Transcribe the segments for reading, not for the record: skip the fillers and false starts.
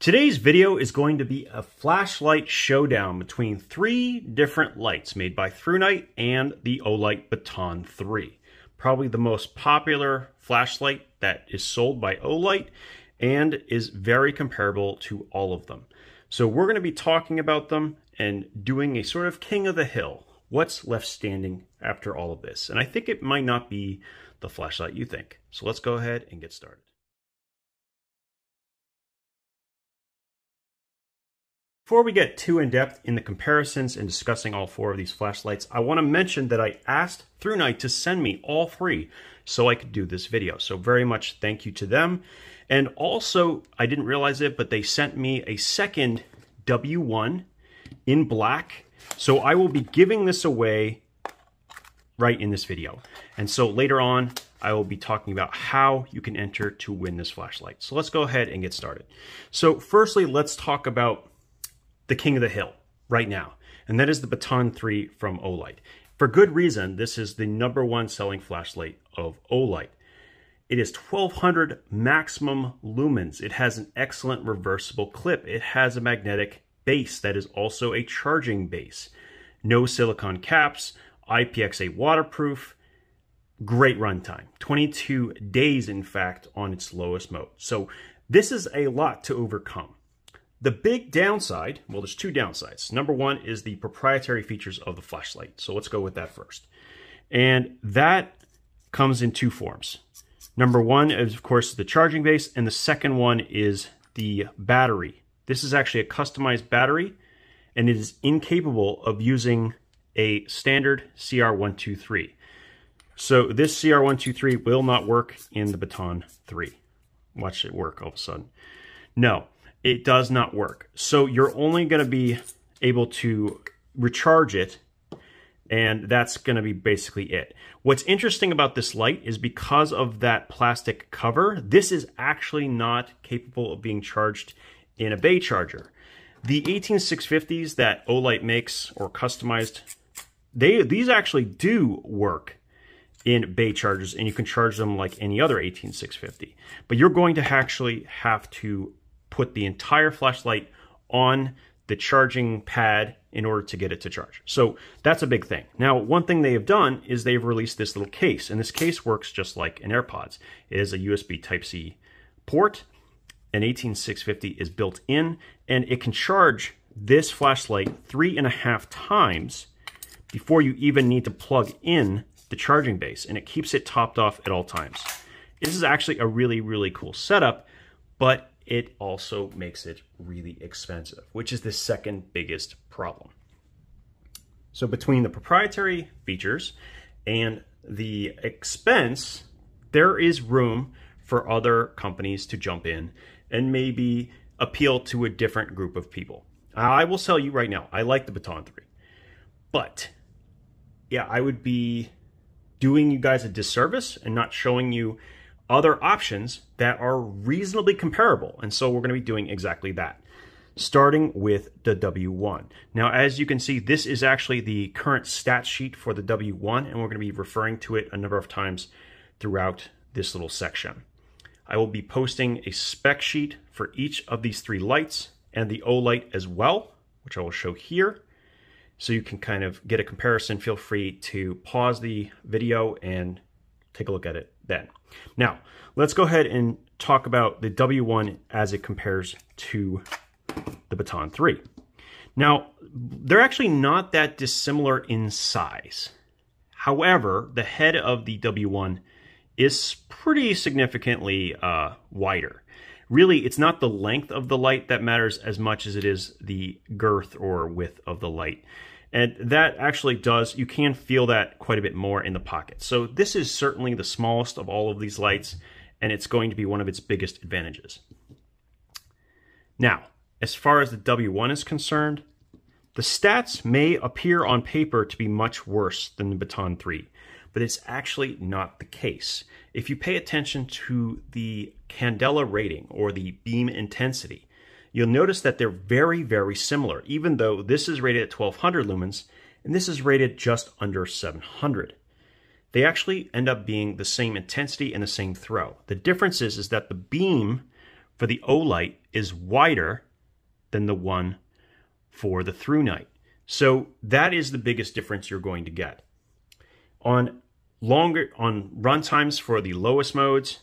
Today's video is going to be a flashlight showdown between three different lights made by Thrunite and the Olight Baton 3. Probably the most popular flashlight that is sold by Olight and is very comparable to all of them. So we're going to be talking about them and doing a sort of king of the hill. What's left standing after all of this? And I think it might not be the flashlight you think. So let's go ahead and get started. Before we get too in-depth in the comparisons and discussing all four of these flashlights, I want to mention that I asked Thrunite to send me all three so I could do this video. So very much thank you to them. And also, I didn't realize it, but they sent me a second W1 in black. So I will be giving this away right in this video. And so later on, I will be talking about how you can enter to win this flashlight. So let's go ahead and get started. So firstly, let's talk about the king of the hill right now, and that is the Baton 3 from Olight. For good reason, this is the #1 selling flashlight of Olight. It is 1200 maximum lumens. It has an excellent reversible clip. It has a magnetic base that is also a charging base. No silicone caps, IPX8 waterproof, great runtime. 22 days, in fact, on its lowest mode. So this is a lot to overcome. The big downside, well, there's two downsides. #1 is the proprietary features of the flashlight. So let's go with that first. And that comes in two forms. #1 is, of course, the charging base, and the second one is the battery. This is actually a customized battery, and it is incapable of using a standard CR123. So this CR123 will not work in the Baton 3. Watch it work all of a sudden. No. It does not work. So you're only going to be able to recharge it, and that's going to be basically it. What's interesting about this light is because of that plastic cover, this is actually not capable of being charged in a bay charger. The 18650s that Olight makes or customized, these actually do work in bay chargers, and you can charge them like any other 18650. But you're going to actually have to put the entire flashlight on the charging pad in order to get it to charge. So that's a big thing. Now, one thing they have done is they've released this little case, and this case works just like an AirPods. It is a USB Type-C port. An 18650 is built in, and it can charge this flashlight 3.5 times before you even need to plug in the charging base, and it keeps it topped off at all times. This is actually a really, really cool setup, but it also makes it really expensive, which is the second biggest problem. So between the proprietary features and the expense, there is room for other companies to jump in and maybe appeal to a different group of people. I will tell you right now, I like the Baton 3. But yeah, I would be doing you guys a disservice and not showing you other options that are reasonably comparable. And so we're going to be doing exactly that, starting with the W1. Now, as you can see, this is actually the current stat sheet for the W1, and we're going to be referring to it a number of times throughout this little section. I will be posting a spec sheet for each of these three lights and the Olight as well, which I will show here. So you can kind of get a comparison. Feel free to pause the video and take a look at it then. Now, let's go ahead and talk about the W1 as it compares to the Baton 3. Now, they're actually not that dissimilar in size. However, the head of the W1 is pretty significantly wider. Really, it's not the length of the light that matters as much as it is the girth or width of the light. And that actually does, you can feel that quite a bit more in the pocket. So this is certainly the smallest of all of these lights, and it's going to be one of its biggest advantages. Now, as far as the W1 is concerned, the stats may appear on paper to be much worse than the Baton 3, but it's actually not the case. If you pay attention to the candela rating or the beam intensity, you'll notice that they're very, very similar, even though this is rated at 1200 lumens and this is rated just under 700. They actually end up being the same intensity and the same throw. The difference is that the beam for the Olight is wider than the one for the Thrunite. So that is the biggest difference you're going to get. On run times for the lowest modes,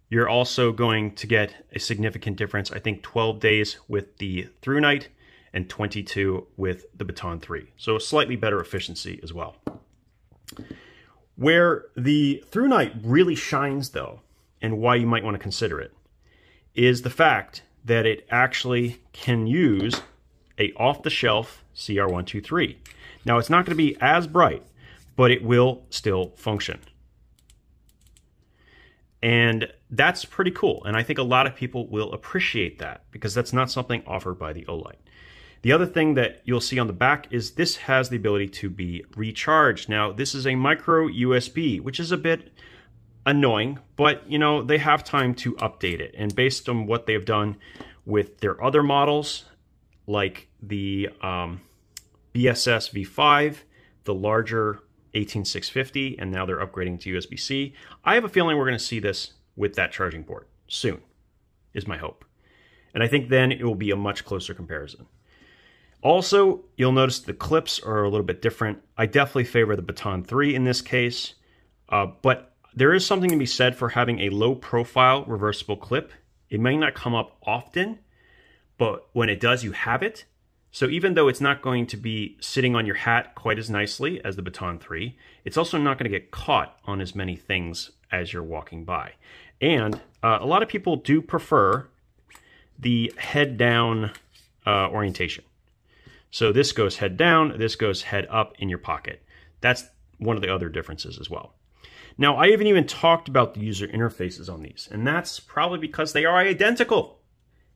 you're also going to get a significant difference. I think 12 days with the Thrunite and 22 with the Baton 3. So a slightly better efficiency as well. Where the Thrunite really shines though, and why you might want to consider it, is the fact that it actually can use a off-the-shelf CR123. Now it's not going to be as bright, but it will still function. And that's pretty cool. And I think a lot of people will appreciate that because that's not something offered by the Olight. The other thing that you'll see on the back is this has the ability to be recharged. Now, this is a micro USB, which is a bit annoying, but you know, they have time to update it. And based on what they've done with their other models, like the BSS V5, the larger 18650, and now they're upgrading to USB-C. I have a feeling we're going to see this with that charging port soon, is my hope. And I think then it will be a much closer comparison. Also, you'll notice the clips are a little bit different. I definitely favor the Baton 3 in this case, but there is something to be said for having a low-profile reversible clip. It may not come up often, but when it does, you have it. So even though it's not going to be sitting on your hat quite as nicely as the Baton 3, it's also not going to get caught on as many things as you're walking by. And a lot of people do prefer the head-down orientation. So this goes head down, this goes head up in your pocket. That's one of the other differences as well. Now, I haven't even talked about the user interfaces on these, and that's probably because they are identical.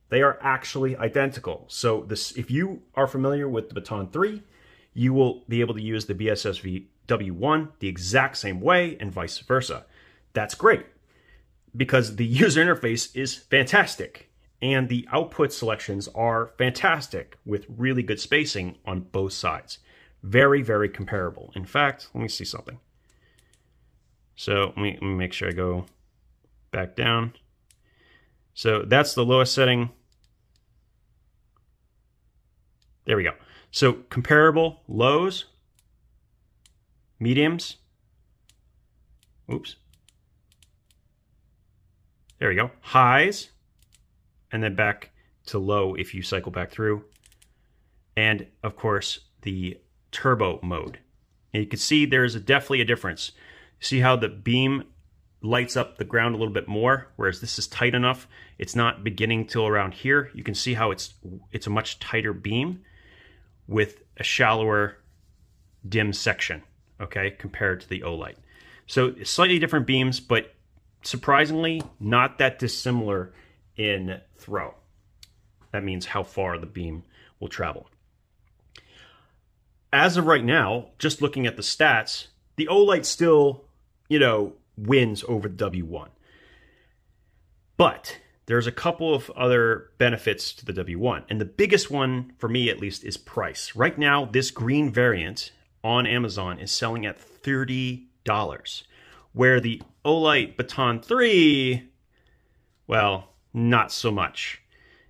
They are actually identical. So this, if you are familiar with the Baton 3, you will be able to use the BSS W1 the exact same way and vice versa. That's great because the user interface is fantastic. And the output selections are fantastic with really good spacing on both sides. Very, very comparable. In fact, let me see something. So let me make sure I go back down. So that's the lowest setting. There we go. So comparable lows, mediums. Oops. There we go. Highs. And then back to low if you cycle back through. And of course, the turbo mode. And you can see there's definitely a difference. See how the beam lights up the ground a little bit more, whereas this is tight enough. It's not beginning till around here. You can see how it's a much tighter beam with a shallower dim section, okay, compared to the Olight. So slightly different beams, but surprisingly not that dissimilar in throw. That means how far the beam will travel. As of right now, just looking at the stats, the Olight still, you know, wins over the W1. But there's a couple of other benefits to the W1. And the biggest one, for me at least, is price. Right now, this green variant on Amazon is selling at $30, where the Olight Baton 3, well, not so much.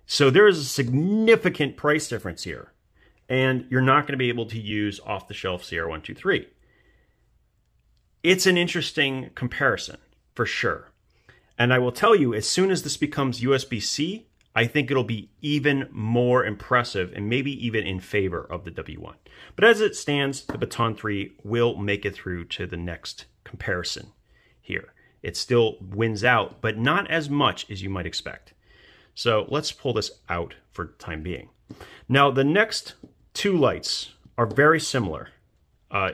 So there is a significant price difference here, and you're not going to be able to use off-the-shelf CR123. It's an interesting comparison, for sure. And I will tell you, as soon as this becomes USB-C, I think it'll be even more impressive and maybe even in favor of the W1. But as it stands, the Baton 3 will make it through to the next comparison here. It still wins out, but not as much as you might expect. So let's pull this out for the time being. Now, the next two lights are very similar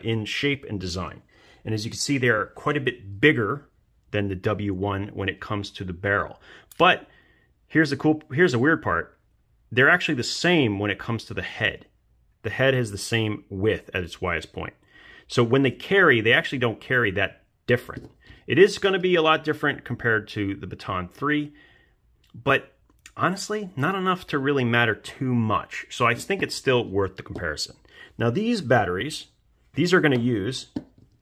in shape and design. And as you can see, they're quite a bit bigger than the W1 when it comes to the barrel. But here's the weird part. They're actually the same when it comes to the head. The head has the same width at its widest point. So when they carry, they actually don't carry that different. It is going to be a lot different compared to the Baton 3, but honestly, not enough to really matter too much. So I think it's still worth the comparison. Now these batteries, these are going to use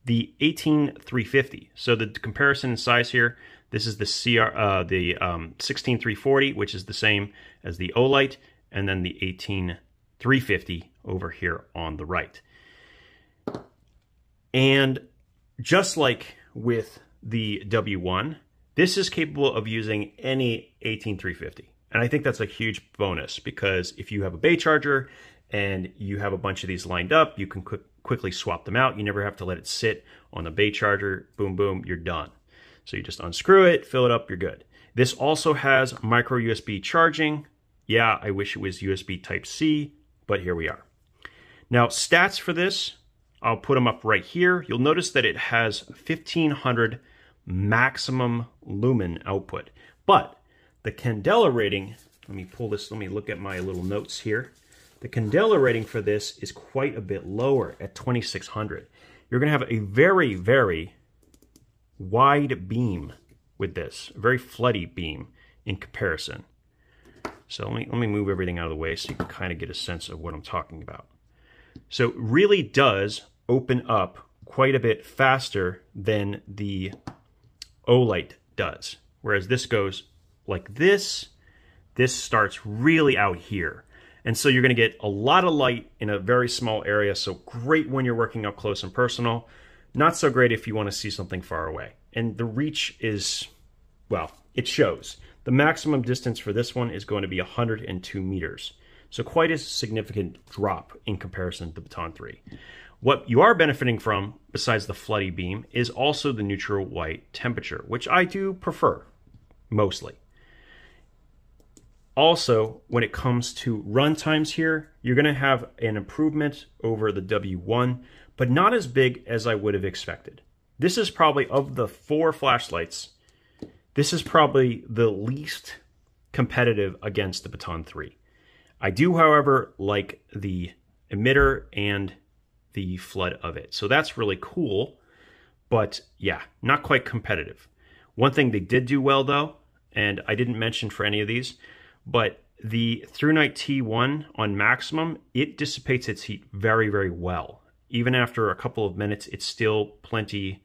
the 18350. So the comparison in size here, This is the 16340, which is the same as the Olight, and then the 18350 over here on the right. And just like with the W1, this is capable of using any 18350. And I think that's a huge bonus, because if you have a bay charger and you have a bunch of these lined up, you can quickly swap them out. You never have to let it sit on the bay charger. Boom, boom, you're done. So you just unscrew it, fill it up, you're good. This also has micro USB charging. Yeah, I wish it was USB Type-C, but here we are. Now, stats for this, I'll put them up right here. You'll notice that it has 1500 maximum lumen output, but the candela rating, let me pull this, let me look at my little notes here. The candela rating for this is quite a bit lower at 2600. You're going to have a very, very wide beam with this, a very floody beam in comparison. So let me move everything out of the way so you can kind of get a sense of what I'm talking about. So it really does open up quite a bit faster than the Olight does. Whereas this goes like this, this starts really out here. And so you're going to get a lot of light in a very small area. So great when you're working up close and personal. Not so great if you want to see something far away. And the reach is, well, it shows. The maximum distance for this one is going to be 102 meters. So quite a significant drop in comparison to the Baton 3. What you are benefiting from, besides the floody beam, is also the neutral white temperature, which I do prefer, mostly. Also, when it comes to run times here, you're going to have an improvement over the W1, but not as big as I would have expected. This is probably, of the 4 flashlights, this is probably the least competitive against the Baton 3. I do, however, like the emitter and the flood of it. So that's really cool, but yeah, not quite competitive. One thing they did do well though, and I didn't mention for any of these, but the Thrunite T1 on maximum, it dissipates its heat very, very well. Even after a couple of minutes, it's still plenty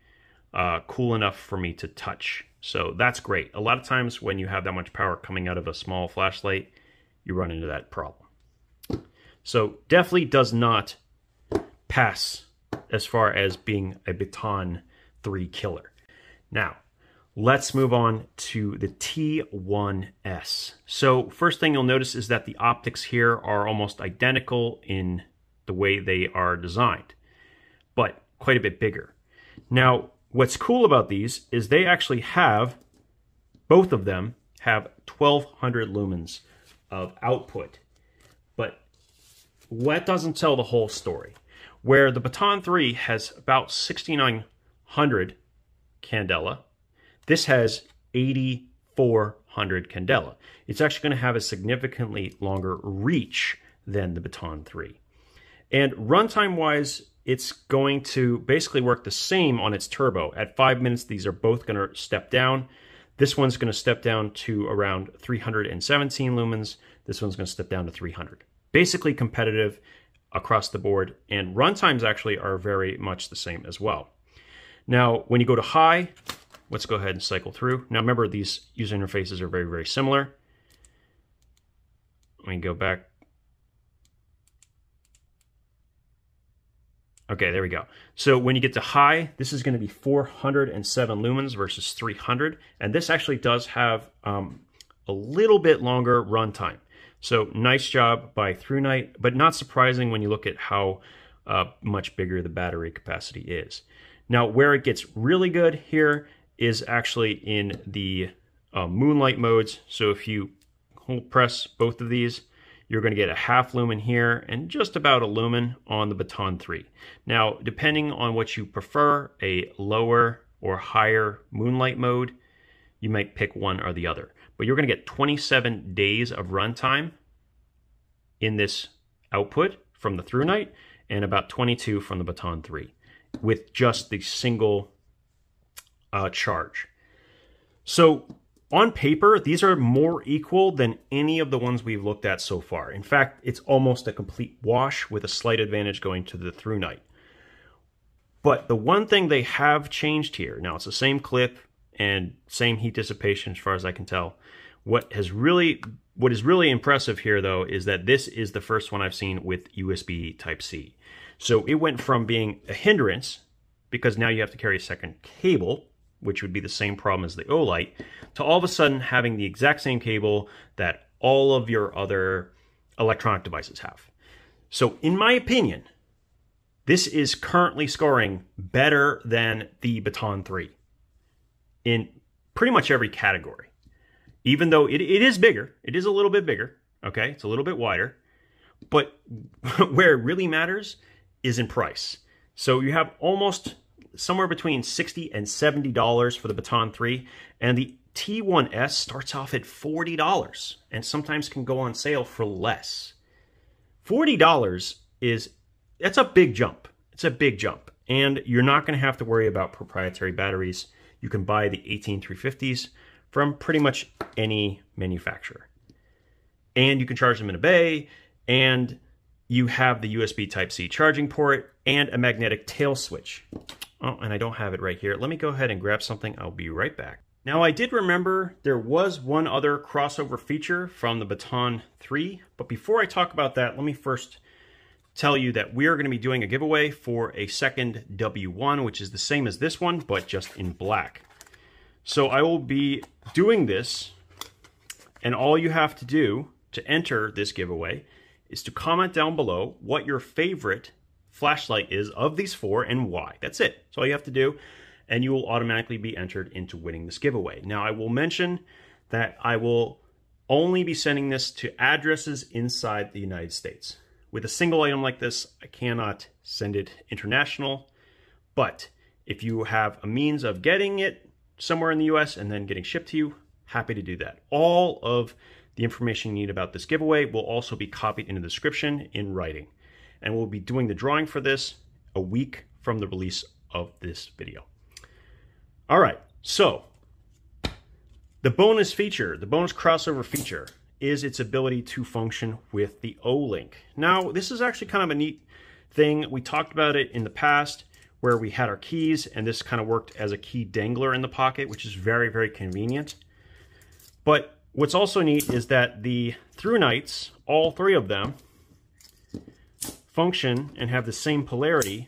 cool enough for me to touch. So that's great. A lot of times when you have that much power coming out of a small flashlight, you run into that problem. So definitely does not pass as far as being a Baton 3 killer. Now, let's move on to the T1S. So first thing you'll notice is that the optics here are almost identical in the way they are designed, but quite a bit bigger. Now, what's cool about these is they actually have, both of them have 1200 lumens of output, but that doesn't tell the whole story. Where the Baton 3 has about 6900 candela, this has 8400 candela. It's actually going to have a significantly longer reach than the Baton 3. And runtime wise, it's going to basically work the same on its turbo. At 5 minutes, these are both going to step down. This one's going to step down to around 317 lumens. This one's going to step down to 300. Basically competitive across the board, and runtimes actually are very much the same as well. Now, when you go to high, let's go ahead and cycle through. Now, remember, these user interfaces are very, very similar. Let me go back. Okay, there we go. So when you get to high, this is going to be 407 lumens versus 300, and this actually does have a little bit longer runtime. So nice job by Thrunite, but not surprising when you look at how much bigger the battery capacity is. Now, where it gets really good here is actually in the moonlight modes. So if you press both of these, you're going to get a half lumen here and just about a lumen on the Baton 3. Now, depending on what you prefer, a lower or higher moonlight mode, you might pick one or the other. But you're going to get 27 days of runtime in this output from the Thrunite and about 22 from the Baton 3 with just the single charge. So on paper, these are more equal than any of the ones we've looked at so far. In fact, it's almost a complete wash with a slight advantage going to the Thrunite. But the one thing they have changed here, now it's the same clip and same heat dissipation as far as I can tell. What is really impressive here, though, is that this is the first one I've seen with USB Type-C. So it went from being a hindrance, because now you have to carry a second cable, which would be the same problem as the Olight, to all of a sudden having the exact same cable that all of your other electronic devices have. So in my opinion, this is currently scoring better than the Baton 3 in pretty much every category. Even though it is bigger, it is a little bit bigger, okay? It's a little bit wider. But where it really matters is in price. So you have almost somewhere between $60 and $70 for the Baton 3, and the T1S starts off at $40 and sometimes can go on sale for less. $40 that's a big jump. It's a big jump. And you're not going to have to worry about proprietary batteries. You can buy the 18350s from pretty much any manufacturer. And you can charge them in a bay, and you have the USB Type-C charging port and a magnetic tail switch. Oh, and I don't have it right here. Let me go ahead and grab something. I'll be right back. Now, I did remember there was one other crossover feature from the Baton 3, but before I talk about that, let me first tell you that we are going to be doing a giveaway for a second W1, which is the same as this one, but just in black. So I will be doing this, and all you have to do to enter this giveaway is to comment down below what your favorite flashlight is of these four and why. That's it. That's all you have to do, and you will automatically be entered into winning this giveaway. Now, I will mention that I will only be sending this to addresses inside the United States. With a single item like this, I cannot send it international, but if you have a means of getting it somewhere in the US and then getting shipped to you, happy to do that. All of the information you need about this giveaway will also be copied in the description in writing. And we'll be doing the drawing for this a week from the release of this video. All right, so the bonus feature, the bonus crossover feature, is its ability to function with the O-Link. Now, this is actually kind of a neat thing. We talked about it in the past where we had our keys, and this kind of worked as a key dangler in the pocket, which is very, very convenient. But what's also neat is that the Thrunites, all three of them, function and have the same polarity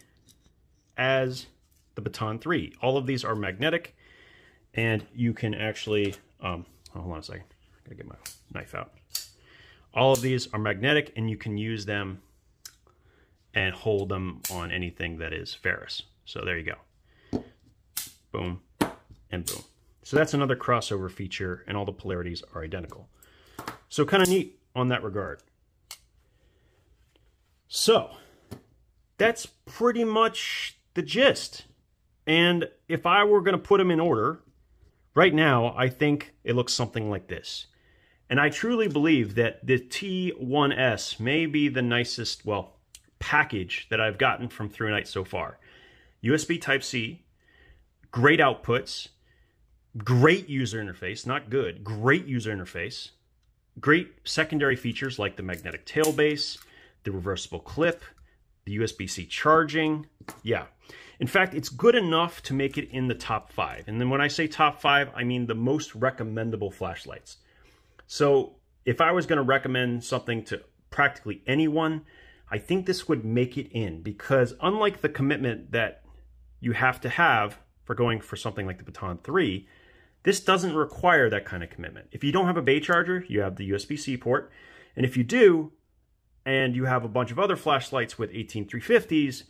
as the Baton 3. All of these are magnetic, and you can actually, hold on a second, I gotta get my knife out. All of these are magnetic, and you can use them and hold them on anything that is ferrous. So there you go. Boom and boom. So that's another crossover feature, and all the polarities are identical. So kind of neat on that regard. So that's pretty much the gist. And if I were going to put them in order, right now, I think it looks something like this. And I truly believe that the T1S may be the nicest, well, package that I've gotten from Thrunite so far. USB Type-C, great outputs, great user interface, not good, great user interface, great secondary features like the magnetic tail base, the reversible clip, the USB-C charging. Yeah. In fact, it's good enough to make it in the top 5. And then when I say top 5, I mean the most recommendable flashlights. So if I was going to recommend something to practically anyone, I think this would make it in, because unlike the commitment that you have to have for going for something like the Baton 3, this doesn't require that kind of commitment. If you don't have a bay charger, you have the USB-C port. And if you do, and you have a bunch of other flashlights with 18350s,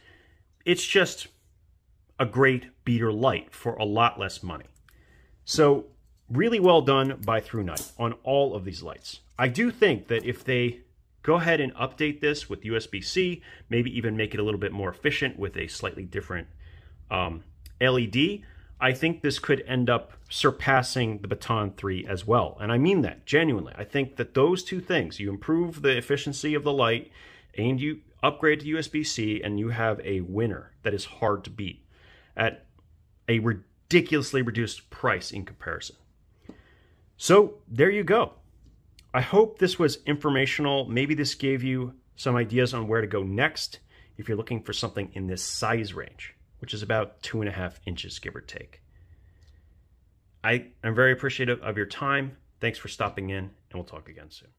it's just a great beater light for a lot less money. So really well done by Thrunite on all of these lights. I do think that if they go ahead and update this with USB-C, maybe even make it a little bit more efficient with a slightly different LED, I think this could end up surpassing the Baton 3 as well. And I mean that genuinely. I think that those two things, you improve the efficiency of the light and you upgrade to USB-C, and you have a winner that is hard to beat at a ridiculously reduced price in comparison. So there you go. I hope this was informational. Maybe this gave you some ideas on where to go next if you're looking for something in this size range, which is about 2.5 inches, give or take. I am very appreciative of your time. Thanks for stopping in, and we'll talk again soon.